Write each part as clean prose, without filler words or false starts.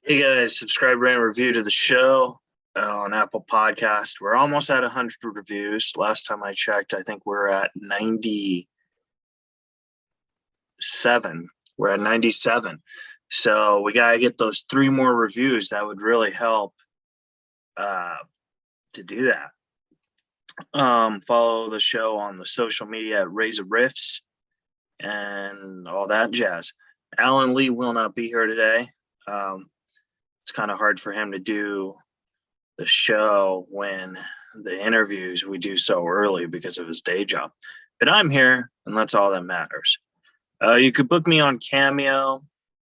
Hey guys, subscribe, rate, and review to the show on Apple Podcast. We're almost at 100 reviews. Last time I checked, I think we're at 97. We're at 97. So we got to get those 3 more reviews. That would really help to do that. Follow the show on the social media at Reza Riffs and all that jazz. Alan Lee will not be here today. It's kind of hard for him to do the show when the interviews we do so early because of his day job. But I'm here, and that's all that matters. You could book me on Cameo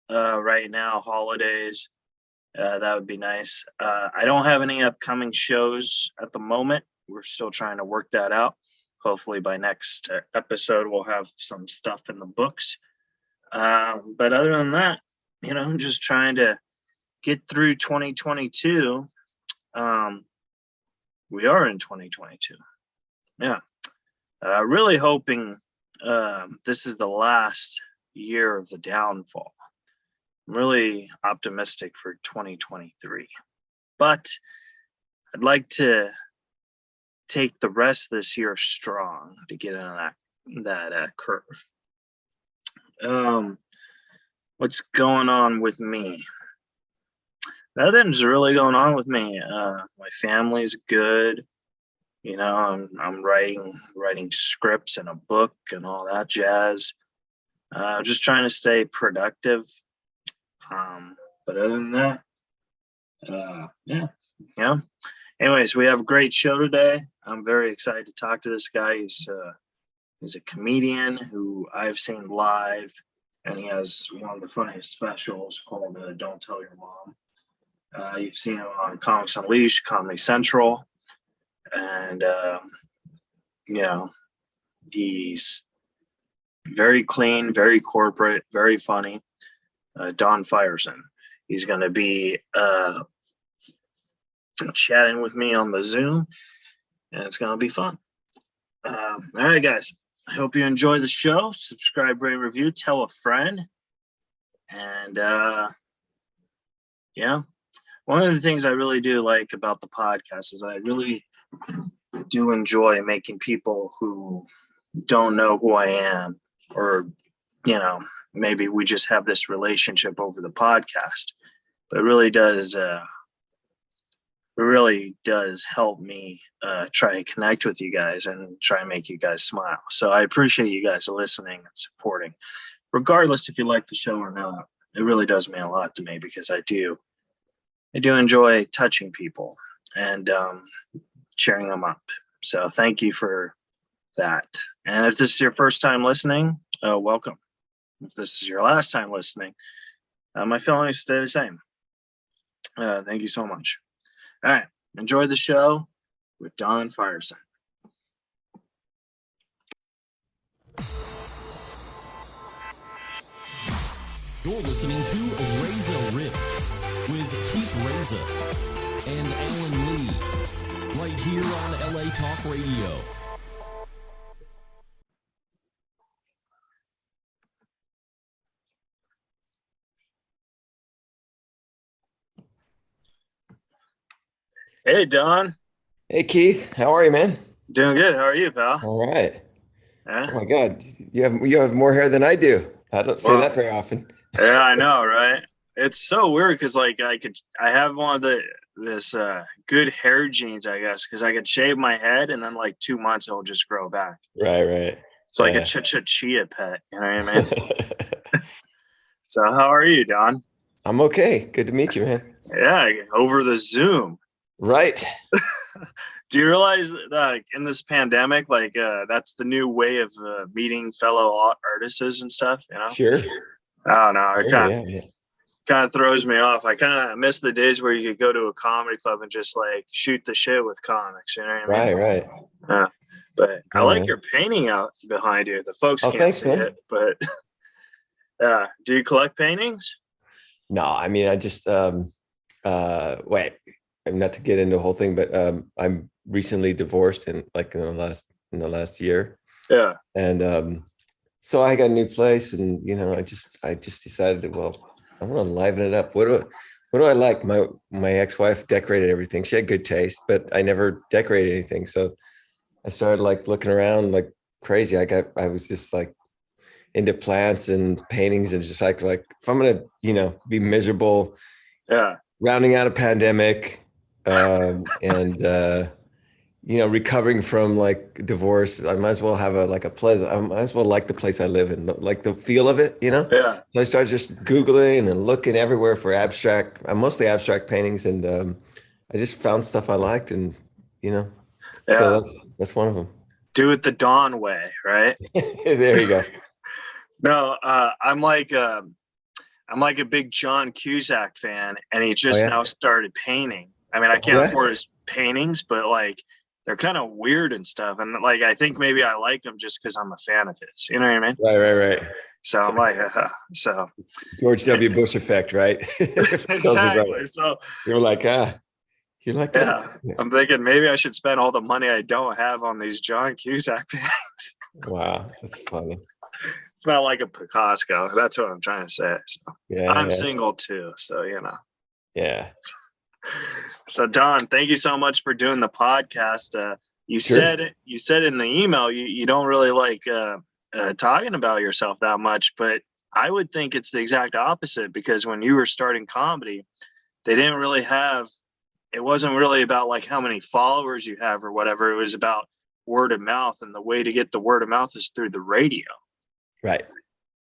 right now, holidays. That would be nice. I don't have any upcoming shows at the moment. We're still trying to work that out. Hopefully by next episode, we'll have some stuff in the books. But other than that, I'm just trying to get through 2022. We are in 2022. Yeah. Really hoping this is the last year of the downfall. I'm really optimistic for 2023. But I'd like to take the rest of this year strong to get into that curve. What's going on with me? Nothing's really going on with me. My family's good. I'm writing scripts and a book and all that jazz. Just trying to stay productive. But other than that, yeah. Anyways, we have a great show today. I'm very excited to talk to this guy. He's a comedian who I've seen live, and he has one of the funniest specials called "Don't Tell Your Mom." You've seen him on Comics Unleashed, Comedy Central, and he's very clean, very corporate, very funny. Don Friesen. He's going to be chatting with me on the Zoom, and it's going to be fun. All right, guys. I hope you enjoy the show. Subscribe, rate, review, tell a friend. And one of the things I really do like about the podcast is I really do enjoy making people who don't know who I am, or, maybe we just have this relationship over the podcast, but it really does help me try to connect with you guys and try and make you guys smile. So I appreciate you guys listening and supporting, regardless if you like the show or not. It really does mean a lot to me because I do enjoy touching people and cheering them up. So thank you for that. And if this is your first time listening, welcome. If this is your last time listening, my feelings stay the same. Thank you so much. All right. Enjoy the show with Don Friesen. You're listening to Reza Riffs with Keith Reza and Alan Lee, right here on LA Talk Radio. Hey, Don. Hey, Keith. How are you, man? Doing good. How are you, pal? All right. Yeah? Oh my God, you have more hair than I do. I don't say that very often. Yeah, I know, right? It's so weird because I have one of this good hair genes, I guess, because I could shave my head and then 2 months it'll just grow back. Right. It's like a chia pet, you know what I mean? So how are you, Don? I'm okay. Good to meet you, man. Yeah, over the Zoom. Right. Do you realize that in this pandemic, that's the new way of meeting fellow artists and stuff, Sure. Oh, no, it Yeah. kind of throws me off. I kind of miss the days where you could go to a comedy club and just shoot the shit with comics, you know what I mean? Right. But I like your painting out behind you. The folks can't see it, but do you collect paintings? No, I mean, I just wait. Not to get into the whole thing, but I'm recently divorced in the last year. Yeah. And so I got a new place, and I just decided, well, I'm gonna liven it up. What do I like? My ex-wife decorated everything. She had good taste, but I never decorated anything. So I started like looking around like crazy. I was just like into plants and paintings, and just like if I'm gonna, be miserable, Yeah. rounding out a pandemic, and recovering from like divorce, I might as well have a pleasant. I might as well like the place I live in, like the feel of it. Yeah. So I started just Googling and looking everywhere for abstract. I'm mostly abstract paintings, and I just found stuff I liked, and you know, Yeah. so that's one of them. Do it the Don way, right? There you go. No, I'm like a big John Cusack fan, and he Oh just yeah, now started painting. I mean, I oh, can't yeah. afford his paintings, but like they're kind of weird and stuff. And like I think maybe I like him just because I'm a fan of his. You know what I mean? Right. So I'm like, so George W. Bush effect, right? Tells you right. exactly. So You're like, you like that? yeah, I'm thinking maybe I should spend all the money I don't have on these John Cusack paintings. Wow, that's funny. It's not like a Picasso. That's what I'm trying to say. So I'm Yeah, single too, so yeah. So Don, thank you so much for doing the podcast. You Sure. said in the email you don't really like talking about yourself that much, but I would think it's the exact opposite, because when you were starting comedy, they didn't really have. It wasn't really about like how many followers you have or whatever. It was about word of mouth, and the way to get the word of mouth is through the radio. Right.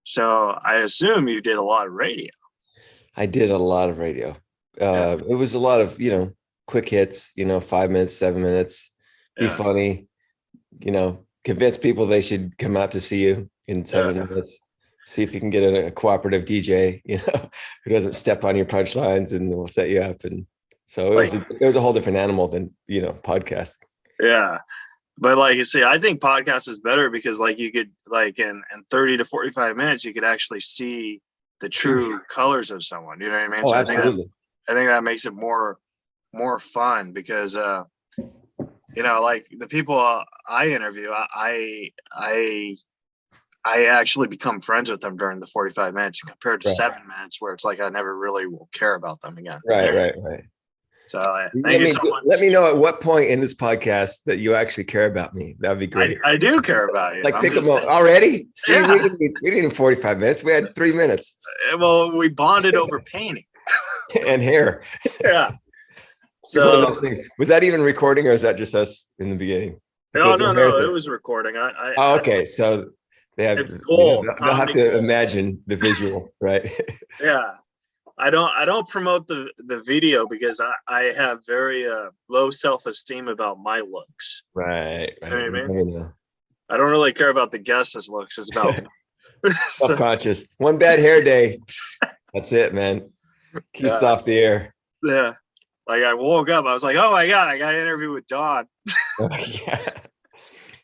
So I assume you did a lot of radio. I did a lot of radio. Yeah. It was a lot of, quick hits, 5 minutes, 7 minutes, be Yeah. funny, convince people they should come out to see you in 7 minutes. See if you can get a cooperative DJ, who doesn't step on your punchlines and will set you up. And so it was a whole different animal than, podcast. Yeah. But like you see, I think podcast is better because like you could like in 30 to 45 minutes, you could actually see the true colors of someone. You know what I mean? Oh, So absolutely. I think that makes it more fun because like the people I interview, I actually become friends with them during the 45 minutes compared to Right. 7 minutes where it's like I never really will care about them again. Right. So thank you so much. Let me know at what point in this podcast that you actually care about me. That'd be great. I do care about you. Like, pick them up already. See, Yeah. we didn't need 45 minutes. We had 3 minutes. Well, we bonded over painting. And hair. Yeah. People are So listening. Was that even recording, or is that just us in the beginning? no, Because it was recording. Oh, okay. So they have. It's gold. They'll have to Comedy gold. imagine the visual, right? Yeah. I don't promote the video because I have very low self-esteem about my looks. Right. You know what I mean? Let me know. I don't really care about the guests' looks. It's about so, Self-conscious. One bad hair day. That's it, man. Keeps off the air. yeah. Like I woke up, I was like, oh my God, I got an interview with Don. Yeah.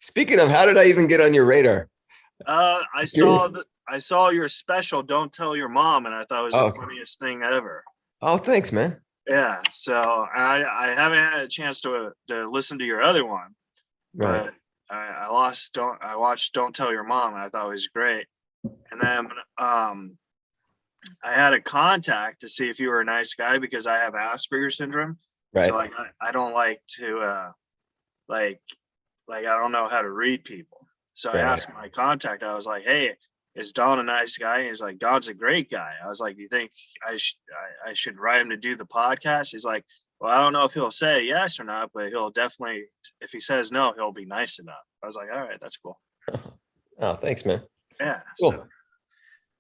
Speaking of, how did I even get on your radar? I saw your special, Don't Tell Your Mom, and I thought it was the funniest thing ever. Oh, thanks, man. Yeah. So I haven't had a chance to listen to your other one. Right. But I watched Don't Tell Your Mom, and I thought it was great. And then I had a contact to see if you were a nice guy because I have Asperger's syndrome. Right. So like I don't like to like I don't know how to read people. So I asked my contact, I was like, hey, is Don a nice guy? And he's like, Don's a great guy. I was like, you think I should write him to do the podcast? He's like, well, I don't know if he'll say yes or not, but he'll definitely, if he says no, he'll be nice enough. I was like, all right, that's cool. Oh, thanks, man. Yeah. Cool.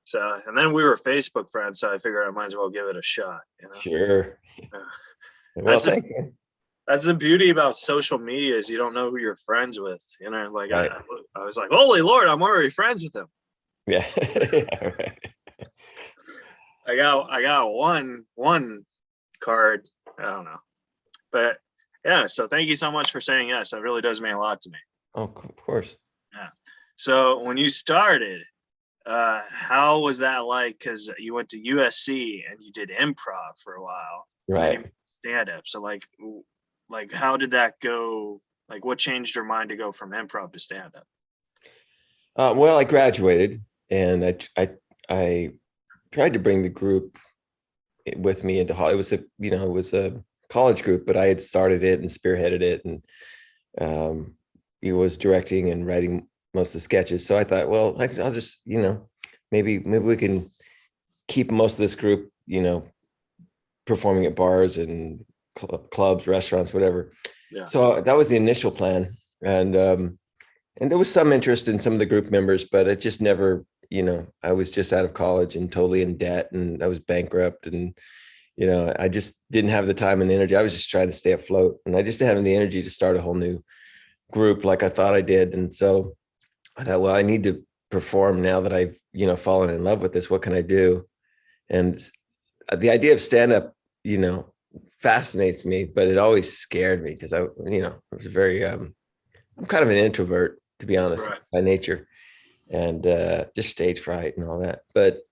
So, and then we were Facebook friends, so I figured I might as well give it a shot. Sure. Well, thank you. That's the beauty about social media is you don't know who you're friends with. Like right. I was like, holy Lord, I'm already friends with him. Yeah. Yeah, right. I got one card. I don't know, but yeah. So thank you so much for saying yes. That really does mean a lot to me. Oh, of course. Yeah. So when you started, how was that like? Because you went to USC and you did improv for a while, right? Stand up. So like how did that go? Like, what changed your mind to go from improv to stand up? Well, I graduated, and I tried to bring the group with me into Hollywood. It was it was a college group, but I had started it and spearheaded it, and he was directing and writing most of the sketches. So I thought, well, I'll just, maybe we can keep most of this group, performing at bars and clubs, restaurants, whatever. Yeah. So that was the initial plan. And there was some interest in some of the group members, but it just never, I was just out of college and totally in debt, and I was bankrupt, and, I just didn't have the time and energy. I was just trying to stay afloat, and I just didn't have the energy to start a whole new group like I thought I did. And so I thought, well, I need to perform now that I've, fallen in love with this. What can I do? And the idea of stand-up, fascinates me, but it always scared me because I was very, I'm kind of an introvert, to be honest, Right. by nature, and just stage fright and all that. But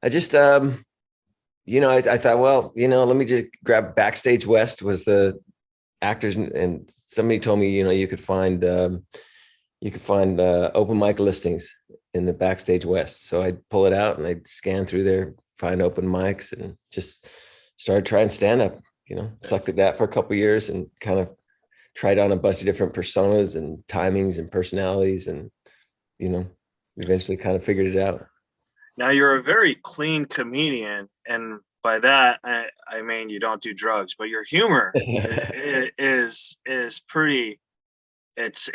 I just, I thought, well, let me just grab Backstage West was the actors, and somebody told me, you could find open mic listings in the Backstage West. So I'd pull it out and I'd scan through there, find open mics, and just started trying stand up, sucked at that for a couple of years and kind of tried on a bunch of different personas and timings and personalities, and, eventually kind of figured it out. Now you're a very clean comedian, and by that I mean you don't do drugs, but your humor is pretty. It's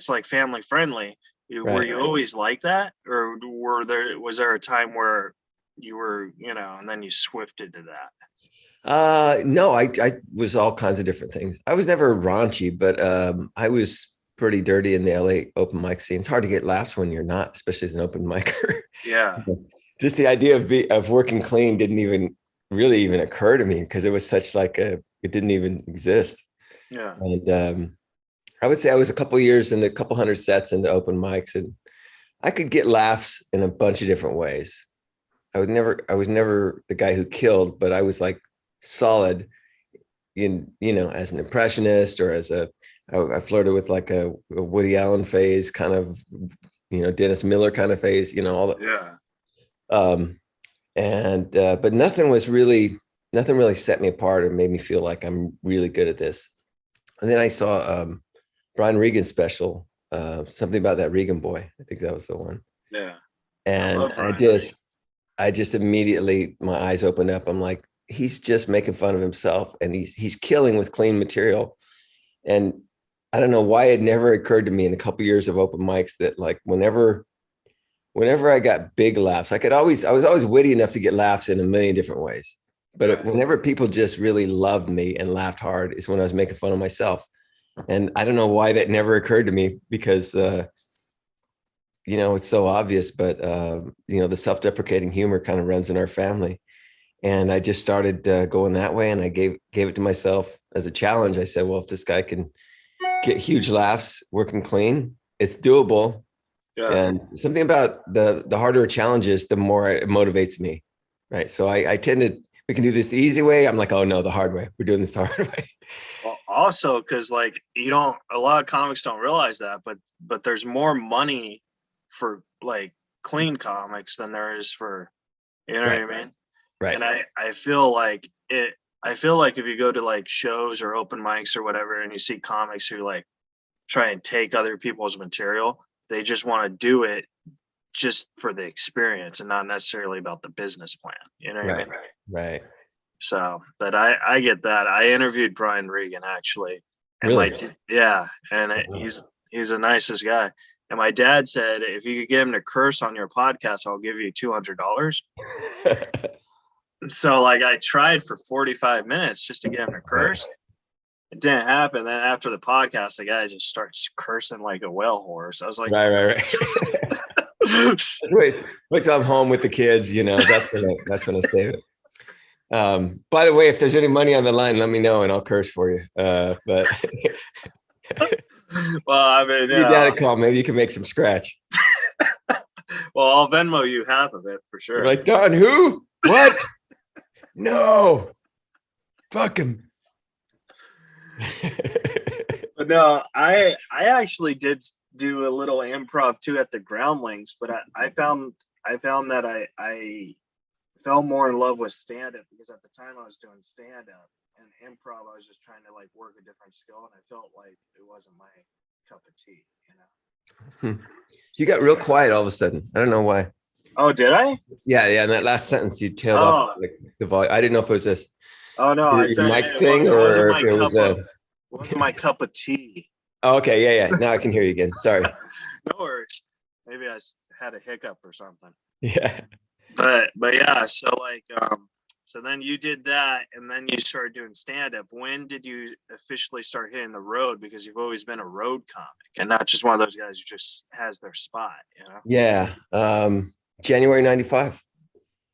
like family friendly. Right. Were you always like that, or was there a time where you were, and then you swifted to that? No, I was all kinds of different things. I was never raunchy, but I was pretty dirty in the LA open mic scene. It's hard to get laughs when you're not, especially as an open micer. Yeah. Just the idea of working clean didn't even occur to me, because it was such it didn't even exist. Yeah. And I would say I was a couple of years and a couple hundred sets into open mics, and I could get laughs in a bunch of different ways. I was never the guy who killed, but I was like solid in, as an impressionist, or I flirted with like a Woody Allen phase, kind of, Dennis Miller kind of phase, all that. Yeah. But nothing really set me apart or made me feel like I'm really good at this. And then I saw Brian Regan's special, something about that Regan boy. I think that was the one. Yeah. And I just immediately, my eyes opened up. I'm like, he's just making fun of himself, and he's killing with clean material. And I don't know why it never occurred to me in a couple of years of open mics that, like, whenever I got big laughs, I was always witty enough to get laughs in a million different ways. But whenever people just really loved me and laughed hard is when I was making fun of myself. And I don't know why that never occurred to me, because, it's so obvious, but, the self-deprecating humor kind of runs in our family. And I just started going that way. And I gave it to myself as a challenge. I said, well, if this guy can get huge laughs working clean, it's doable. Yeah. And something about the harder a challenge is, the more it motivates me. Right. So I we can do this the easy way. I'm like, oh no, the hard way. We're doing this the hard way. Well, also, because a lot of comics don't realize that, but there's more money for like clean comics than there is for, what I mean? Right. And I feel like if you go to like shows or open mics or whatever, and you see comics who like try and take other people's material, they just want to do it just for the experience and not necessarily about the business plan. What I mean? Right. So, but I get that. I interviewed Brian Regan, actually. And really? He's the nicest guy. And my dad said, if you could get him to curse on your podcast, I'll give you $200. So like I tried for 45 minutes just to get him to curse. It didn't happen. Then after the podcast, the guy just starts cursing like a well horse. I was like, right. wait till I'm home with the kids. That's when I save it. By the way, if there's any money on the line, let me know and I'll curse for you. But well, I mean, your dad call. Maybe you can make some scratch. Well, I'll Venmo you half of it for sure. You're like, Don, who? What? No. Fuck him. But no, I actually did do a little improv too at the Groundlings, but I found that I fell more in love with stand-up because at the time I was doing stand-up and improv. I was just trying to like work a different skill, and I felt like it wasn't my cup of tea, you know. You got real quiet all of a sudden. I don't know why. Oh, did I? Yeah. In that last sentence, you tailed off like the volume. I didn't know if it was this Oh no, I said mic it thing wasn't or my if it was cup of wasn't my cup of tea. Oh, okay. Yeah. Now I can hear you again. Sorry. No worries. Maybe I had a hiccup or something. Yeah. But yeah, so like so then you did that, and then you started doing stand-up. When did you officially start hitting the road? Because you've always been a road comic and not just one of those guys who just has their spot, you know? Yeah. January 95.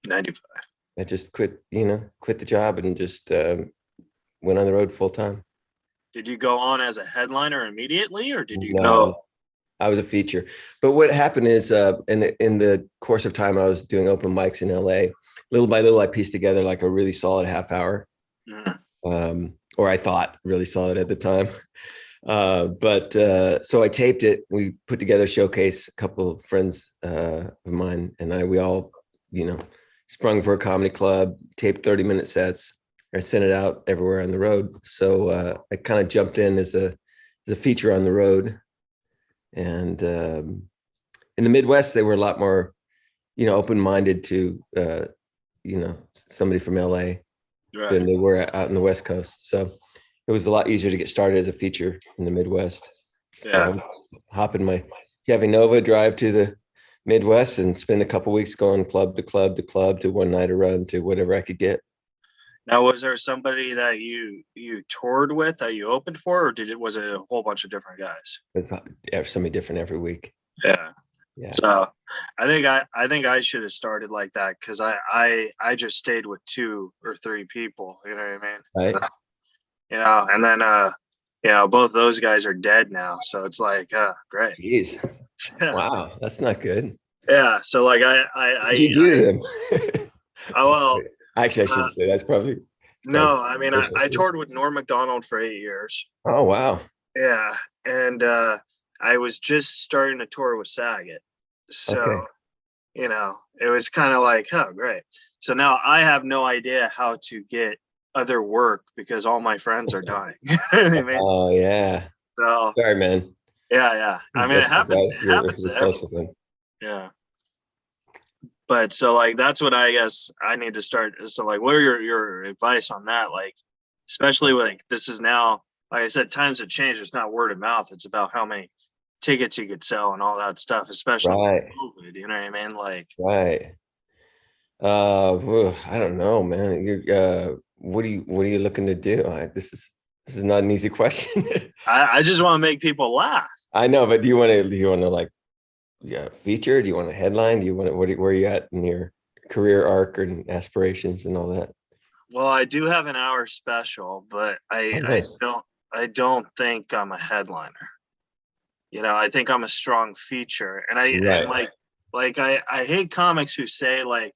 95. I just quit the job and just went on the road full time. Did you go on as a headliner immediately, or did you No, go? I was a feature. But what happened is in the course of time, I was doing open mics in LA. Little by little, I pieced together like a really solid half hour, or I thought really solid at the time. So I taped it. We put together a showcase. A couple of friends of mine and we all, sprung for a comedy club, taped 30-minute sets. I sent it out everywhere on the road. So I kind of jumped in as a feature on the road. And in the Midwest, they were a lot more, open-minded to, somebody from LA than they were out in the West Coast. So it was a lot easier to get started as a feature in the Midwest. Yeah. So hop in my Chevy Nova, drive to the Midwest and spend a couple weeks going club to club to club to one night a run to whatever I could get. Now, was there somebody that you toured with that you opened for, or was it a whole bunch of different guys? It's somebody different every week. Yeah. Yeah. So I think I should have started like that, because I just stayed with 2 or 3 people. You know what I mean? Right. And then both those guys are dead now. So it's like, great. Jeez. Wow, that's not good. Yeah. So like you do to them? Oh well. Actually, I shouldn't say that's probably. No, I mean I toured with Norm Macdonald for 8 years. Oh wow. Yeah, and I was just starting to tour with Saget, so it was kind of like, oh great. So now I have no idea how to get other work because all my friends are dying. You know what I mean? Oh yeah. So sorry, man. Yeah. I mean, it happens to everyone. Yeah. But so like that's what I guess I need to start. So like, what are your advice on that? Like, especially like this is now, like I said, times have changed. It's not word of mouth. It's about how many tickets you could sell and all that stuff, especially with COVID. You know what I mean? Like, right. I don't know, man. What are you looking to do? This is not an easy question. I just want to make people laugh. I know, but do you want to like, feature? Do you want a headline? Do you want where are you at in your career arc and aspirations and all that? Well, I do have an hour special, but I don't think I'm a headliner. I think I'm a strong feature, and I hate comics who say like,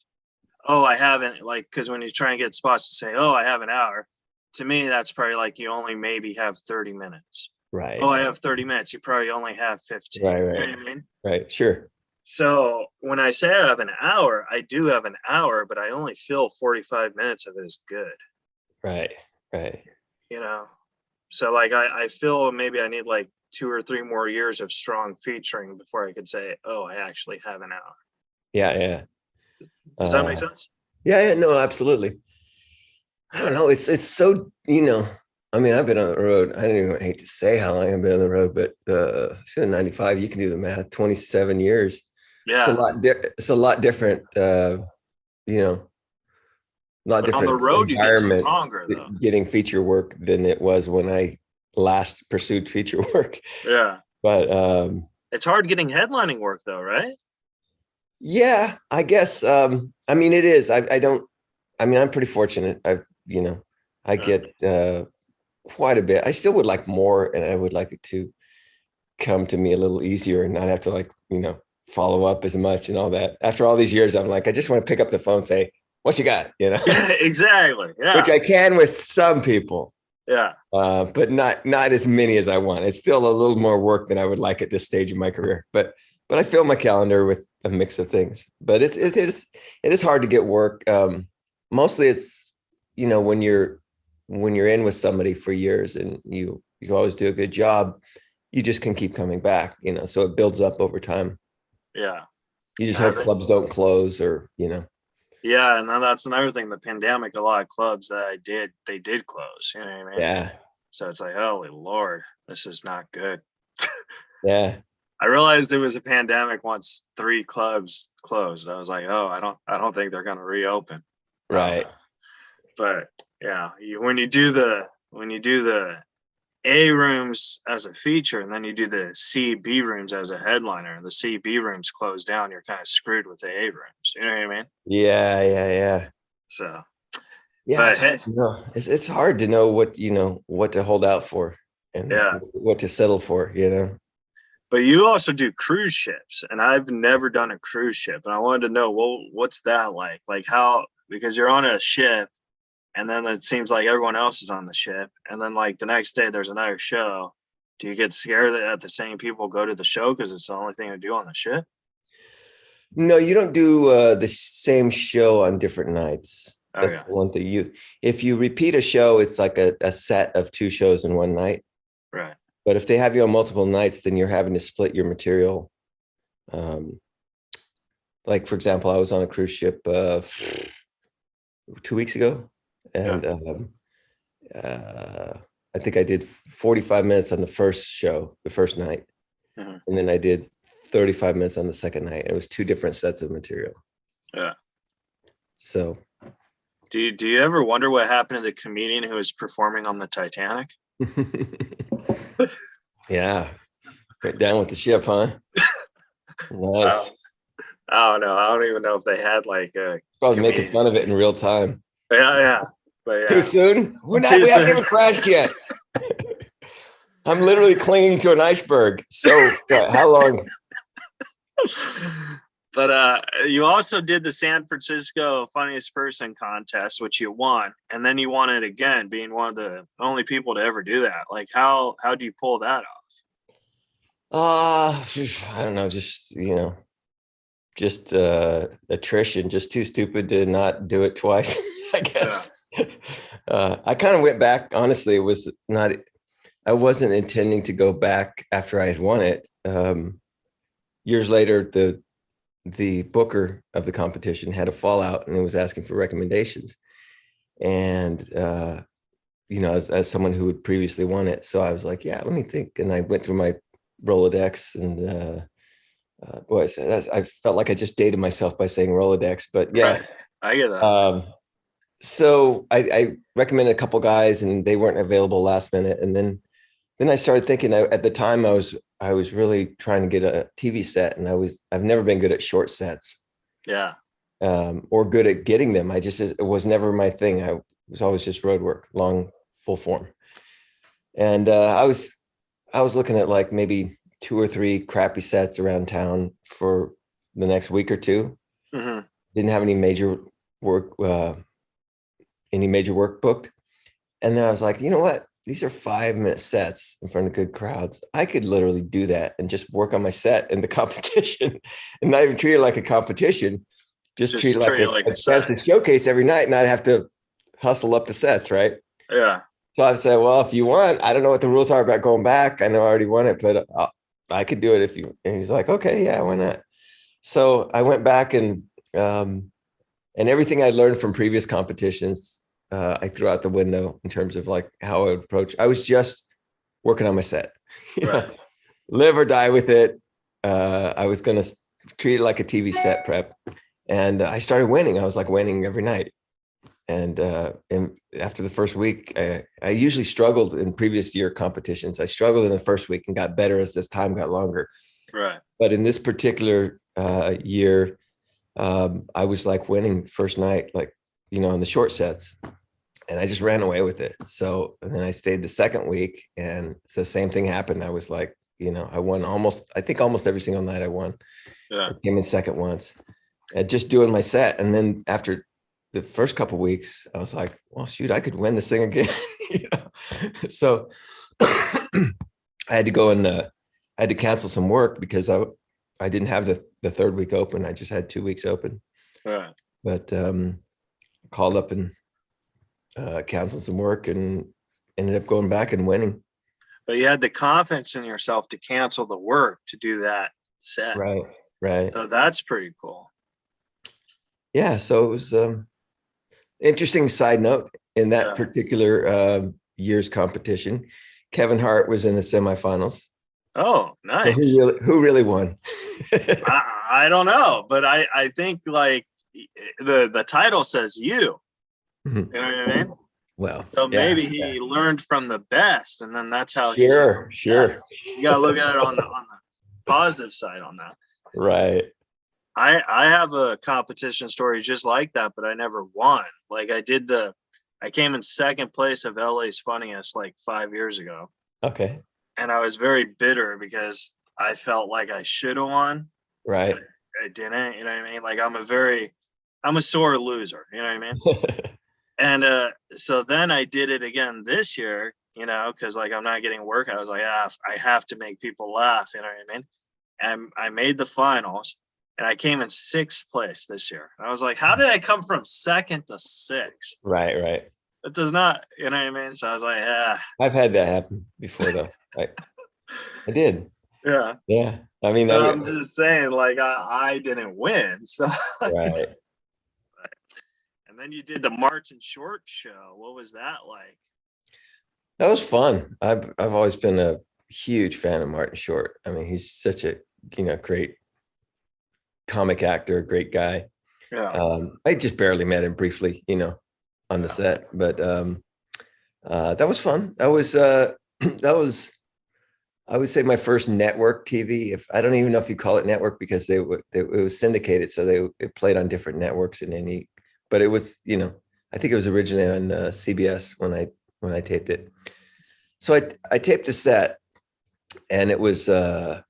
oh, I haven't, like, because when you try and get spots to say, oh, I have an hour, to me that's probably like you only maybe have 30 minutes. Right. Oh, I have 30 minutes. You probably only have 15. Right. You know what I mean? Right. Sure. So when I say I have an hour, I do have an hour, but I only feel 45 minutes of it is good. Right. So like I feel maybe I need like 2 or 3 more years of strong featuring before I could say, oh, I actually have an hour. Yeah. Does that make sense? Yeah. No, absolutely. I don't know. It's so, I mean, I've been on the road. I don't even hate to say how long I've been on the road, but 95, you can do the math, 27 years. Yeah. It's a lot different, a lot different on the road, environment, you get stronger, though. Getting feature work than it was when I last pursued feature work. Yeah. But it's hard getting headlining work though, right? Yeah, I guess. I mean, it is. I'm pretty fortunate. I get quite a bit. I still would like more, and I would like it to come to me a little easier and not have to follow up as much and all that. After all these years, I'm like, I just want to pick up the phone and say, what you got? Exactly. Yeah. Which I can with some people. Yeah. But not as many as I want. It's still a little more work than I would like at this stage of my career. But I fill my calendar with a mix of things, but it is hard to get work. Mostly it's, when you're in with somebody for years and you always do a good job, you just can keep coming back, so it builds up over time. Yeah. You just hope clubs don't close or. Yeah, and then that's another thing. The pandemic, a lot of clubs that they did close. You know what I mean? Yeah. So it's like, holy Lord, this is not good. Yeah. I realized it was a pandemic once 3 clubs closed. I was like, oh, I don't think they're gonna reopen. Right. But yeah, when you do the A rooms as a feature, and then you do the C, B rooms as a headliner, and the C, B rooms close down, you're kind of screwed with the A rooms. You know what I mean? Yeah. So yeah, but, it's hard to know what to hold out for and what to settle for. But you also do cruise ships, and I've never done a cruise ship, and I wanted to know, well, what's that like? Like how, because you're on a ship, and then it seems like everyone else is on the ship, and then like the next day there's another show. Do you get scared that the same people go to the show because it's the only thing to do on the ship? No, you don't do the same show on different nights. That's the one thing. If you repeat a show, it's like a set of 2 shows in one night. Right. But if they have you on multiple nights, then you're having to split your material. Like, for example, I was on a cruise ship 2 weeks ago, and I think I did 45 minutes on the first show, the first night, and then I did 35 minutes on the second night. It was 2 different sets of material. Yeah. So, do you ever wonder what happened to the comedian who was performing on the Titanic? Yeah, went down with the ship, huh? Nice. I don't know. I don't even know if they had like a probably making fun of it in real time. Yeah. But Too soon? We haven't even crashed yet. I'm literally clinging to an iceberg. So how long? But you also did the San Francisco Funniest Person contest, which you won, and then you won it again, being one of the only people to ever do that. Like, how do you pull that off? I don't know. Just attrition. Just too stupid to not do it twice, I guess. Yeah. I kind of went back. Honestly, I wasn't intending to go back after I had won it. Years later, the booker of the competition had a fallout and was asking for recommendations. And, as someone who had previously won it. So I was like, yeah, let me think. And I went through my Rolodex and, I felt like I just dated myself by saying Rolodex, but yeah. Right. I get that. So I recommended a couple guys and they weren't available last minute. And then I started thinking, at the time I was really trying to get a TV set, and I've never been good at short sets. Yeah. Or good at getting them. It was never my thing. I was always just road work, long, full form. And I was looking at like maybe 2 or 3 crappy sets around town for the next week or 2. Mm-hmm. Didn't have any major work booked. And then I was like, you know what? These are 5-minute sets in front of good crowds. I could literally do that and just work on my set in the competition and not even treat it like a competition. Just treat it like a set to showcase every night, and I'd have to hustle up the sets, right? Yeah. So I said, well, if you want, I don't know what the rules are about going back. I know I already won it, but I could do it if you. And he's like, okay, yeah, why not? So I went back and everything I learned from previous competitions, I threw out the window in terms of like how I would approach. I was just working on my set, right. Live or die with it. I was going to treat it like a TV set prep, and I started winning. I was like winning every night. And after the first week, I usually struggled in previous year competitions. I struggled in the first week and got better as this time got longer. Right. But in this particular year, I was like winning first night, like, on the short sets. And I just ran away with it. So, and then I stayed the second week, and it's the same thing happened. I was like, I won almost every single night I won. Yeah. I came in second once, and just doing my set. And then after the first couple of weeks, I was like, well, shoot, I could win this thing again. So I had to go and I had to cancel some work because I I didn't have the third week open. I just had 2 weeks open. Right. But called up and canceled some work and ended up going back and winning. But you had the confidence in yourself to cancel the work to do that set. Right. Right. So that's pretty cool. Yeah. So it was interesting side note in that particular year's competition. Kevin Hart was in the semifinals. Oh, nice. So who really won? I don't know, but I think like the title says you. Mhm. You know what I mean? Well, So maybe he learned from the best, and then that's how. Sure. You gotta look at it on the positive side on that. Right. I have a competition story just like that, but I never won. Like I came in second place of LA's Funniest like 5 years ago. Okay. And I was very bitter because I felt like I should have won. Right. I didn't, you know what I mean? Like I'm a sore loser, you know what I mean? And so then I did it again this year, you know, because like I'm not getting work. I was like, I have to make people laugh, you know what I mean? And I made the finals and I came in sixth place this year. And I was like, how did I come from second to sixth? Right. It does not, you know what I mean? So I was like, I've had that happen before though. I did. yeah. Yeah. I mean, I'm just saying, like, I didn't win. So right. And then you did the Martin Short show. What was that like? That was fun. I've always been a huge fan of Martin Short. I mean, he's such a great comic actor, great guy. Yeah. I just barely met him briefly, on the set, but that was fun. That was I would say my first network TV. If I don't even know if you call it network because it was syndicated, so it played on different networks but it was, I think it was originally on CBS when I taped it. So I taped a set, and it was I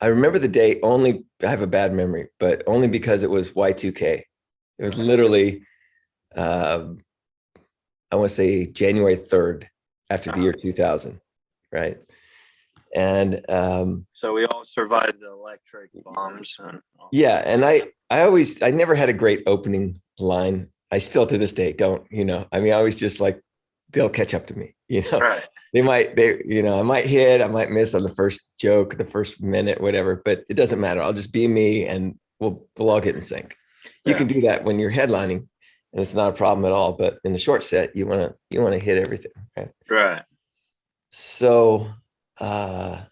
remember the date only. I have a bad memory, but only because it was Y2K. It was literally I want to say January 3rd after the year 2000, right? And so we all survived the electric bombs. Yeah, and I never had a great opening line. I still to this day don't. I mean, I always just like they'll catch up to me. Right. I might hit, I might miss on the first joke, the first minute, whatever, but it doesn't matter. I'll just be me, and we'll all get in sync. You can do that when you're headlining, and it's not a problem at all. But in the short set, you want to hit everything, right? Right. So, so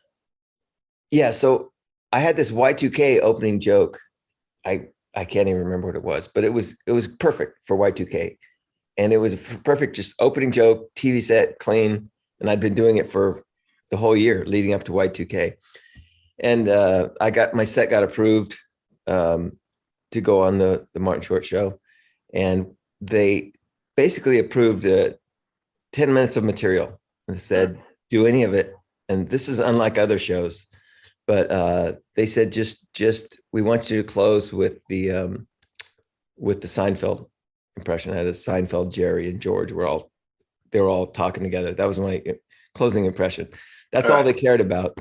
I had this Y2K opening joke. I can't even remember what it was, but it was perfect for Y2K, and it was perfect just opening joke, TV set, clean. And I'd been doing it for the whole year leading up to Y2K. And my set got approved to go on the Martin Short show. And they basically approved 10 minutes of material and said, do any of it. And this is unlike other shows, but they said, just we want you to close with the Seinfeld impression. I had a Seinfeld, Jerry and George they were all talking together. That was my closing impression. That's all they cared about.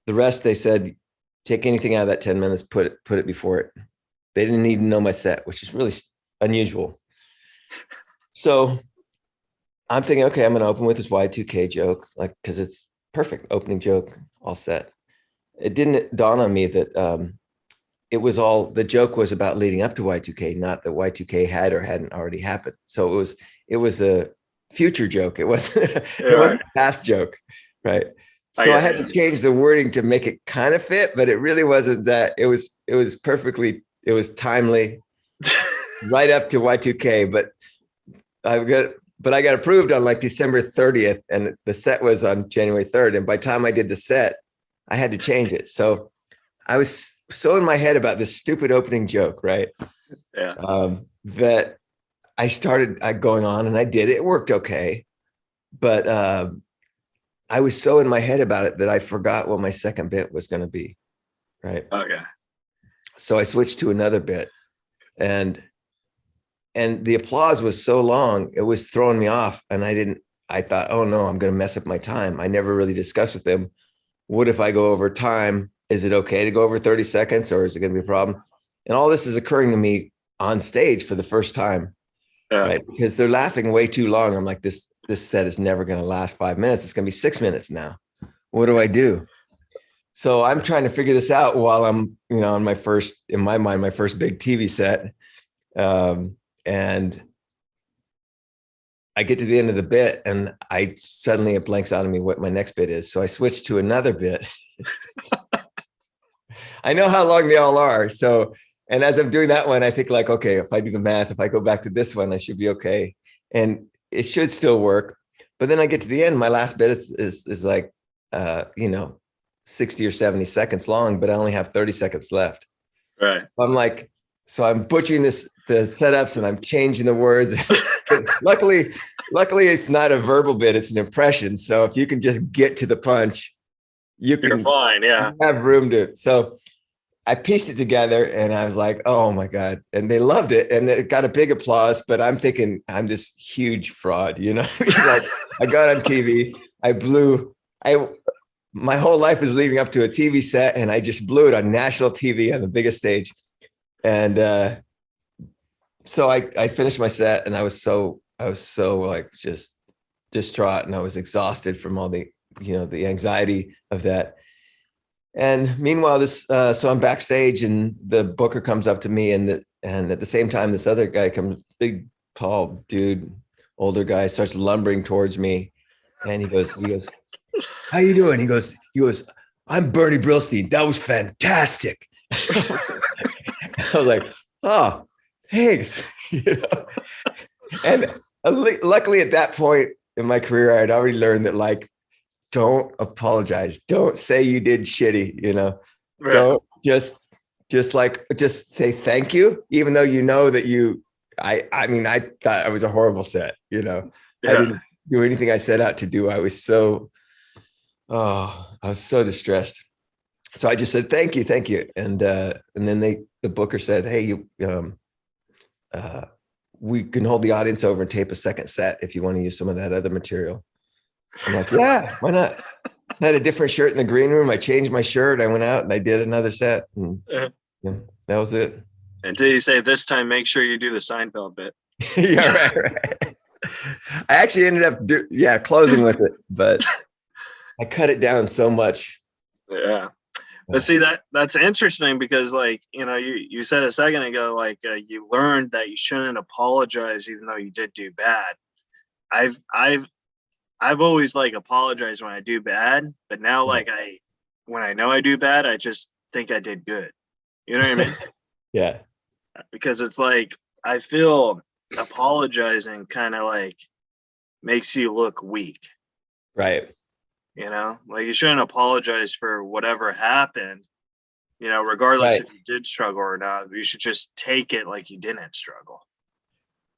The rest, they said, take anything out of that 10 minutes, put it before it. They didn't even know my set, which is really unusual. So I'm thinking, okay, I'm going to open with this Y2K joke, like, because it's perfect opening joke, all set. It didn't dawn on me that the joke was about leading up to Y2K, not that Y2K had or hadn't already happened. So it was a future joke. It wasn't a past joke, right? So I had to change the wording to make it kind of fit, but it really wasn't that. It was timely, right up to Y2K. But I got approved on like December 30th, and the set was on January 3rd. And by the time I did the set, I had to change it. So I was so in my head about this stupid opening joke, right? Yeah. That I started going on, and I did it. It worked okay, but I was so in my head about it that I forgot what my second bit was going to be, right? Okay. So I switched to another bit, and the applause was so long, it was throwing me off, and I thought, oh no, I'm going to mess up my time. I never really discussed with them, what if I go over time Is it okay to go over 30 seconds or is it going to be a problem? And all this is occurring to me on stage for the first time, right? Because they're laughing way too long. I'm like, this set is never going to last 5 minutes. It's going to be 6 minutes now. What do I do? So I'm trying to figure this out while I'm, on my first big TV set. And I get to the end of the bit and it blanks out of me what my next bit is. So I switch to another bit. I know how long they all are. So, and as I'm doing that one, I think like, okay, if I do the math, if I go back to this one, I should be okay. And it should still work. But then I get to the end, my last bit is like, 60 or 70 seconds long, but I only have 30 seconds left. Right. I'm like, so I'm butchering the setups and I'm changing the words. luckily it's not a verbal bit, it's an impression. So if you can just get to the punch, you're fine. Yeah. Have room to. So I pieced it together and I was like, oh my God. And they loved it. And it got a big applause, but I'm thinking I'm this huge fraud, like I got on TV, my whole life is leading up to a TV set and I just blew it on national TV on the biggest stage. And so I finished my set and I was so like just distraught and I was exhausted from all the, the anxiety of that. And meanwhile, so I'm backstage and the booker comes up to me and at the same time, this other guy comes, big, tall dude, older guy, starts lumbering towards me. And he goes, how you doing? He goes, I'm Bernie Brillstein. That was fantastic. I was like, oh, thanks. And luckily at that point in my career, I had already learned that like, don't apologize. Don't say you did shitty, Right. Don't just say thank you, even though that I thought I was a horrible set, Yeah. I didn't do anything I set out to do. I was so distressed. So I just said, thank you. And then the booker said, hey, we can hold the audience over and tape a second set if you want to use some of that other material. I'm like, yeah, why not? I had a different shirt in the green room. I changed my shirt. I went out and I did another set. And that was it. Until you say this time, make sure you do the Seinfeld bit. Yeah, right. I actually ended up closing with it, but I cut it down so much. Yeah. But see, that's interesting because like, you said a second ago, like you learned that you shouldn't apologize even though you did do bad. I've always like apologized when I do bad, but now like when I know I do bad, I just think I did good. You know what I mean? Yeah. Because it's like, I feel apologizing kind of like makes you look weak. Right. Like you shouldn't apologize for whatever happened, regardless if you did struggle or not. You should just take it like you didn't struggle.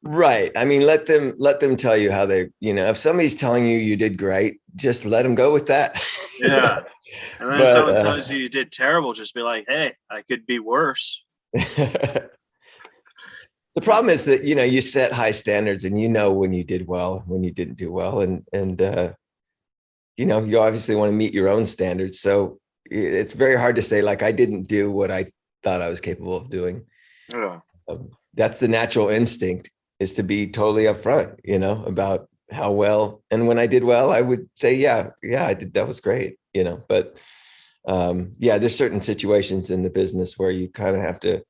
Right. I mean, let them tell you how they, if somebody's telling you did great, just let them go with that. Yeah. And then if someone tells you did terrible, just be like, hey, I could be worse. The problem is that, you set high standards and when you did well, when you didn't do well. And you obviously want to meet your own standards. So it's very hard to say, like, I didn't do what I thought I was capable of doing. Yeah. That's the natural instinct, is to be totally upfront, about how well. And when I did well, I would say, yeah, I did. That was great, but there's certain situations in the business where you kind of have to,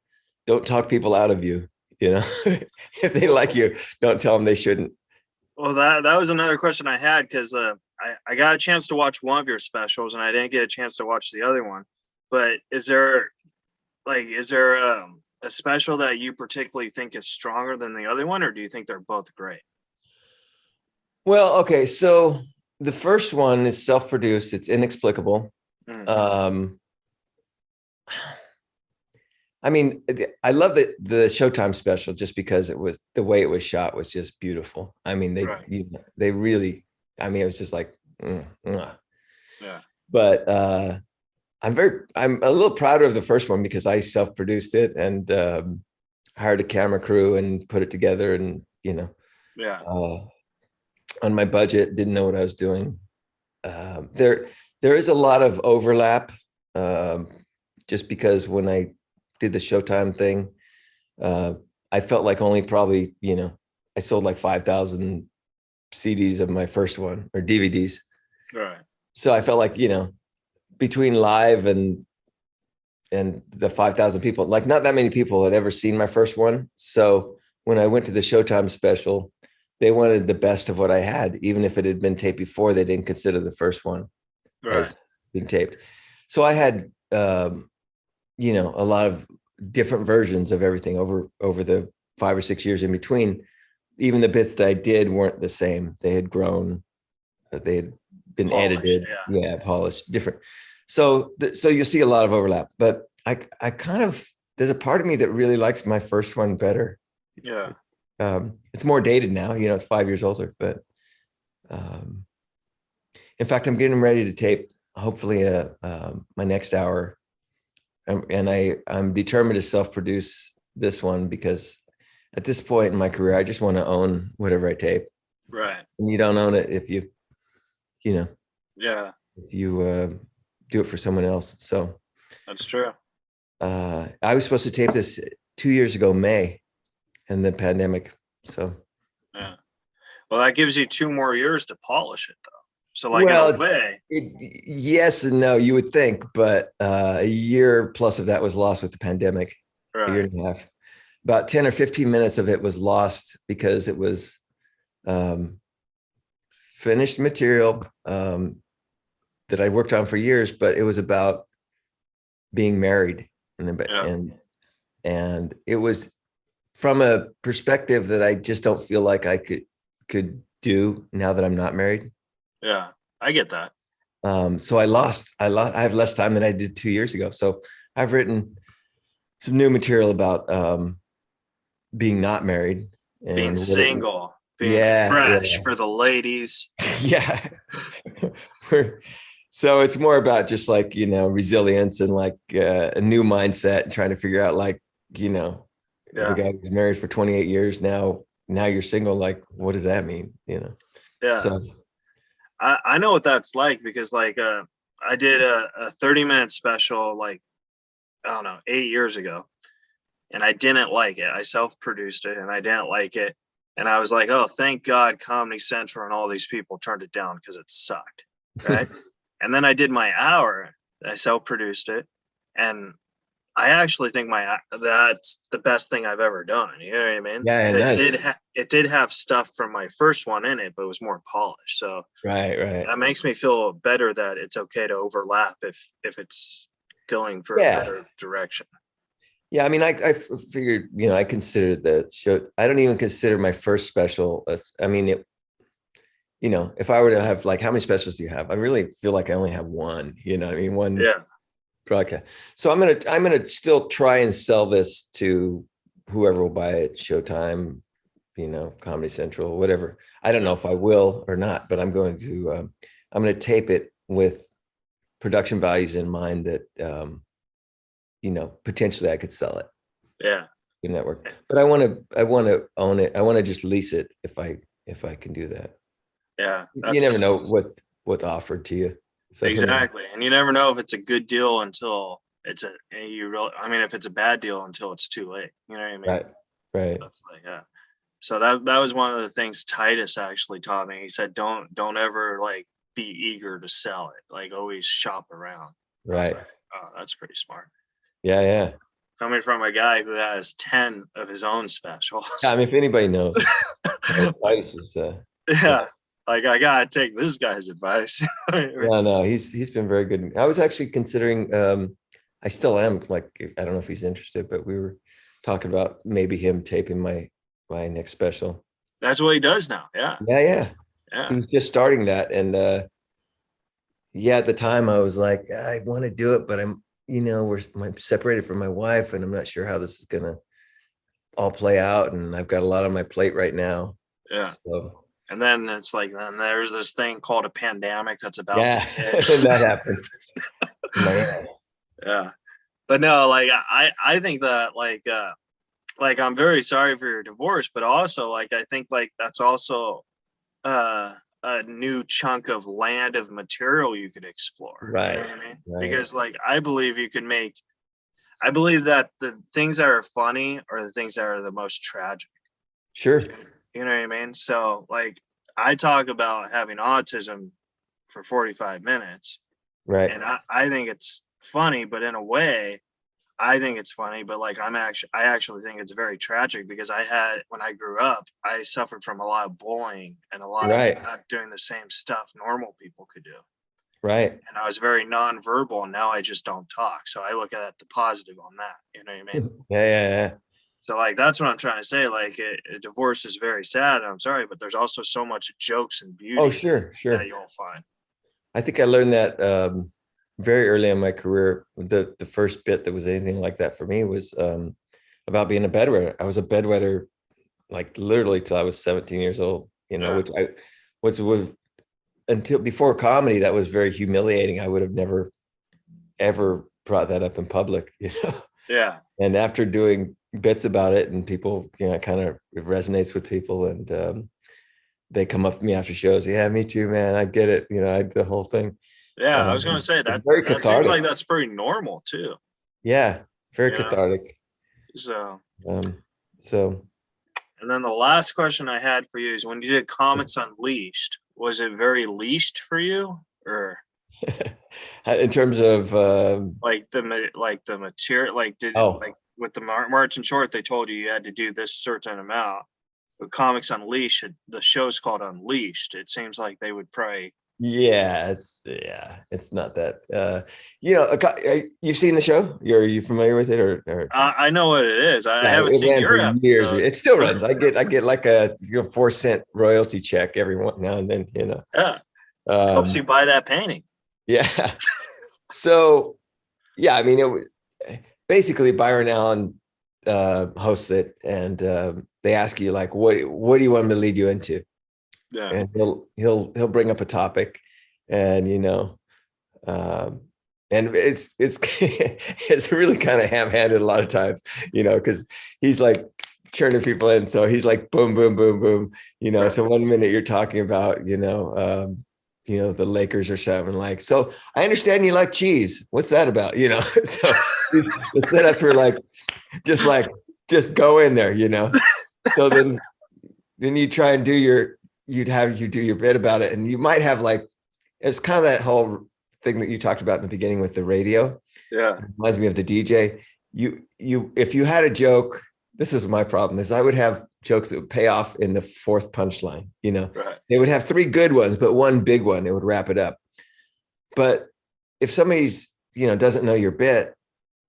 don't talk people out of you, if they like you, don't tell them they shouldn't. Well, that was another question I had, because I got a chance to watch one of your specials and I didn't get a chance to watch the other one. But is there a special that you particularly think is stronger than the other one, or do you think they're both great? Well, okay, so the first one is self-produced. It's inexplicable. I mean, I love the Showtime special just because it was, the way it was shot was just beautiful. I mean, they really, I mean, it was just like, yeah. But I'm a little prouder of the first one because I self-produced it and hired a camera crew and put it together, and on my budget, didn't know what I was doing. There is a lot of overlap just because when I did the Showtime thing, I felt like only probably, I sold like 5,000 CDs of my first one, or DVDs. Right. So I felt like, between live and the 5,000 people, like not that many people had ever seen my first one. So when I went to the Showtime special, they wanted the best of what I had, even if it had been taped before. They didn't consider the first one Right. as being taped. So I had, a lot of different versions of everything over the 5 or 6 years in between. Even the bits that I did weren't the same. They had grown, they had been Polished, edited, yeah. polished, different. So you'll see a lot of overlap. But I kind of, there's a part of me that really likes my first one better. Yeah. It's more dated now, it's 5 years older, but in fact, I'm getting ready to tape hopefully my next hour. And I'm determined to self-produce this one, because at this point in my career, I just want to own whatever I tape. Right. And you don't own it if you Yeah, do it for someone else. So that's true. I was supposed to tape this 2 years ago, May, and the pandemic. So Yeah. Well, that gives you 2 more years to polish it, though. So, like, in a way, yes and no, you would think, but a year plus of that was lost with the pandemic. right. A year and a half. About 10 or 15 minutes of it was lost because it was finished material that I worked on for years, but it was about being married, and it was from a perspective that I just don't feel like I could do now that I'm not married. Yeah, I get that. So I have less time than I did 2 years ago. So I've written some new material about being not married, and being single, being fresh for the ladies. Yeah. So it's more about just like, resilience and like a new mindset, and trying to figure out like, the guy who's married for 28 years now you're single. Like, what does that mean? Yeah. So I know what that's like, because like I did a 30-minute special, like, I don't know, 8 years ago, and I didn't like it. I self-produced it and I didn't like it. And I was like, oh, thank God Comedy Central and all these people turned it down, because it sucked. Right. And then I did my hour. I self-produced it, and I actually think that's the best thing I've ever done. You know what I mean? Yeah, It did have stuff from my first one in it, but it was more polished. So right. that makes me feel better that it's okay to overlap if it's going for a better direction. Yeah, I mean, I figured, I considered the show. I don't even consider my first special. I mean, if I were to have, like, how many specials do you have? I really feel like I only have one. I mean, one broadcast. So I'm gonna still try and sell this to whoever will buy it. Showtime, Comedy Central, whatever. I don't know if I will or not, but I'm going to tape it with production values in mind that potentially I could sell it. Yeah. The network. But I want to own it. I want to just lease it if I can do that. Yeah. You never know what's offered to you. So exactly. And you never know if it's a good deal until if it's a bad deal until it's too late. You know what I mean? Right. That's like, yeah. So that was one of the things Titus actually taught me. He said, don't ever like be eager to sell it. Like, always shop around. Right. Like, oh, that's pretty smart. Yeah. Coming from a guy who has 10 of his own specials. Yeah, I mean, if anybody knows, Titus is like, I gotta take this guy's advice. No, he's been very good. I was actually considering, I still am, like, I don't know if he's interested, but we were talking about maybe him taping my next special. That's what he does now. Yeah. He was just starting that. And at the time I was like, I want to do it, but I'm separated from my wife, and I'm not sure how this is gonna all play out, and I've got a lot on my plate right now. Yeah. So, and then it's like, then there's this thing called a pandemic that's about to hit. That happened. Yeah. But no, like, I think that like I'm very sorry for your divorce, but also, like, I think like that's also a a new chunk of land of material you could explore. Right. You know what I mean? Right. Because like I believe that the things that are funny are the things that are the most tragic. Sure. You know what I mean? So like I talk about having autism for 45 minutes. Right. And I think it's funny, but in a way, I think it's funny, but like I actually think it's very tragic because when I grew up, I suffered from a lot of bullying and a lot Right. of not doing the same stuff normal people could do. Right. And I was very nonverbal, and now I just don't talk. So I look at the positive on that. You know what I mean? Yeah. So like that's what I'm trying to say. Like a divorce is very sad. I'm sorry, but there's also so much jokes and beauty Oh, sure. that you'll find. I think I learned that very early in my career. The first bit that was anything like that for me was about being a bedwetter. I was a bedwetter like literally till I was 17 years old, which I was until before comedy. That was very humiliating. I would have never, ever brought that up in public, Yeah. And after doing bits about it and people, it kind of resonates with people and they come up to me after shows. Yeah, me too, man. I get it. The whole thing. Yeah, I was going to say that. Very that cathartic. seems like that's pretty normal too. Yeah, very cathartic. So. And then the last question I had for you is, when you did Comics Unleashed, was it very leashed for you, or in terms of like the material, like like with the March and Short, they told you had to do this certain amount. But Comics Unleashed, the show's called Unleashed. It seems like they would probably. Yeah, it's not that. You've seen the show. Are you familiar with it, or? I know what it is. I haven't seen your episode. Years. It still runs. I get like a 4-cent royalty check every now and then. Yeah, helps you buy that painting. Yeah. So, yeah, I mean, it was basically Byron Allen hosts it, and they ask you like, what do you want me to lead you into? Yeah. And he'll bring up a topic, and and it's it's really kind of ham-handed a lot of times, because he's like churning people in. So he's like boom, boom, boom, boom. Right. So 1 minute you're talking about the Lakers or something, like, so I understand you like cheese. What's that about? So it's set up for like just go in there, So then you try and do your bit about it, and you might have like, it's kind of that whole thing that you talked about in the beginning with the radio. Yeah, it reminds me of the DJ. If you had a joke, this is my problem, is I would have jokes that would pay off in the fourth punchline. Right. They would have 3 good ones, but one big one, it would wrap it up. But if somebody's doesn't know your bit,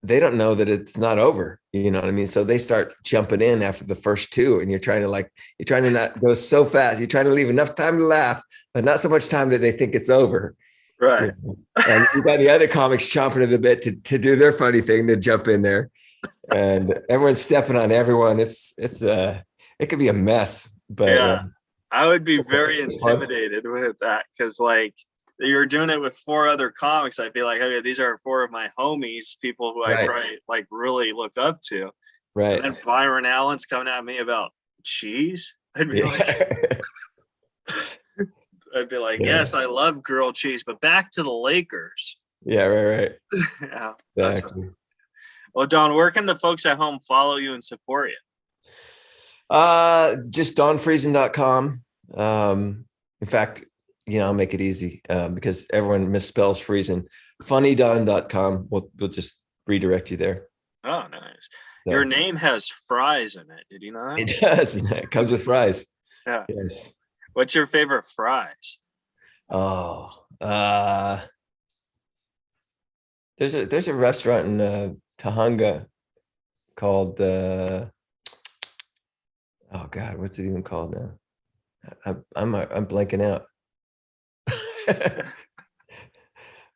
they don't know that it's not over. You know what I mean? So they start jumping in after the first 2, and you're trying to not go so fast. You're trying to leave enough time to laugh, but not so much time that they think it's over. Right. And you got the other comics chomping at the bit to do their funny thing, to jump in there, and everyone's stepping on everyone. It could be a mess, but yeah, I would be very intimidated with that, because like you're doing it with 4 other comics. I'd be like, okay, these are 4 of my homies, people who I probably like really look up to. Right. And then Byron Allen's coming at me about cheese. I'd be like, yes, I love grilled cheese, but back to the Lakers. Yeah, right. Yeah. Exactly. Well, Don, where can the folks at home follow you and support you? Just donfriesen.com. In fact, I'll make it easy because everyone misspells Friesen. Funnydon.com. We'll just redirect you there. Oh, nice. So, your name has fries in it. Did you know that? It does. It comes with fries. Yeah. Yes. What's your favorite fries? Oh, there's a restaurant in Tahunga called oh God, what's it even called now? I'm blanking out.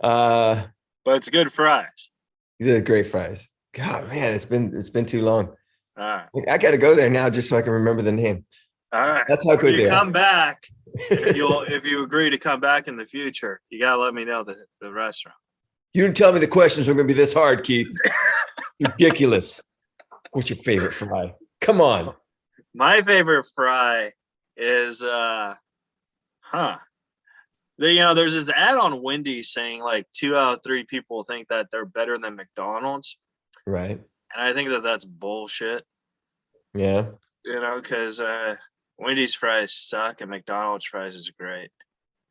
But it's good fries. They're great fries. God, man, it's been too long. All right. I got to go there now just so I can remember the name. All right. That's how good they are. Come back. If you agree to come back in the future, you gotta let me know the restaurant. You didn't tell me the questions were gonna be this hard, Keith. Ridiculous. What's your favorite fry? Come on. My favorite fry is There's this ad on Wendy's saying like 2 out of 3 people think that they're better than McDonald's. Right. And I think that that's bullshit, Yeah. because Wendy's fries suck and McDonald's fries is great.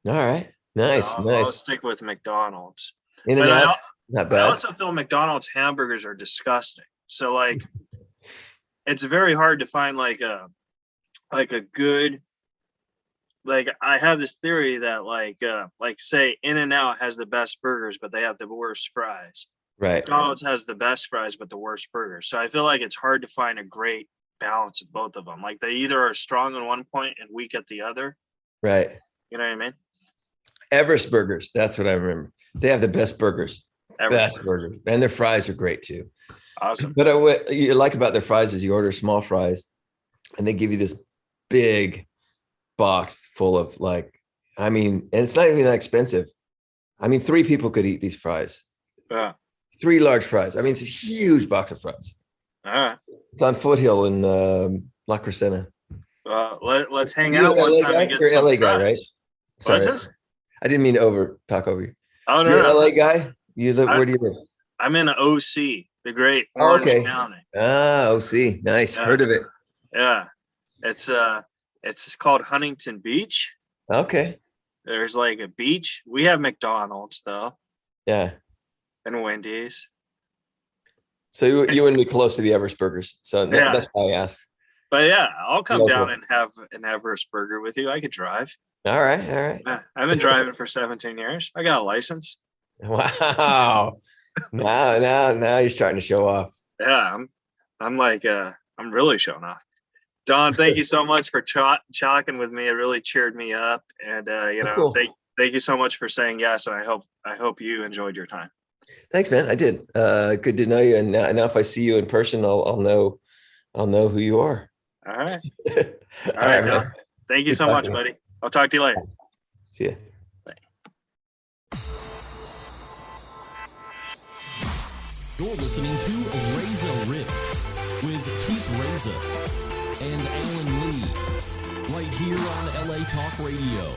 All right. Nice. I'll Nice. stick with McDonald's. In and But out. Not I bad. also feel McDonald's hamburgers are disgusting. So like, it's very hard to find like a good, like I have this theory that like say In-N-Out has the best burgers, but they have the worst fries. Right. McDonald's has the best fries, but the worst burgers. So I feel like it's hard to find a great balance of both of them. Like they either are strong on one point and weak at the other. Right. You know what I mean? Everest Burgers. That's what I remember. They have the best burgers. Best burgers. And their fries are great too. Awesome. But what you like about their fries is you order small fries and they give you this big box full of and it's not even that expensive. 3 people could eat these fries. 3 large fries. It's a huge box of fries. It's on Foothill in La Crescenta. Let's hang out one time and get some LA fries. guy, right? Sorry. What's this? I didn't mean to talk over you. Oh, You're no. an LA guy? Where do you live? I'm in OC, the great Orange County. OC. Nice. Yeah. Heard of it. Yeah. It's called Huntington Beach. Okay. There's like a beach. We have McDonald's though. Yeah. And Wendy's. So you wouldn't be close to the Everest Burgers. So that's why I asked. But yeah, I'll come Local. down and have an Everest burger with you. I could drive. All right. I've been driving for 17 years. I got a license. Wow. Now you're starting to show off. Yeah, I'm really showing off. Don, thank you so much for chalking with me. It really cheered me up. And Cool. thank you so much for saying yes. And I hope you enjoyed your time. Thanks, man. I did. Good to know you. And now if I see you in person, I'll know who you are. All right. All right, man. Don. Thank you so much, buddy. I'll talk to you later. See ya. You're listening to Reza Riffs with Keith Reza and Alan Lee, right here on LA Talk Radio.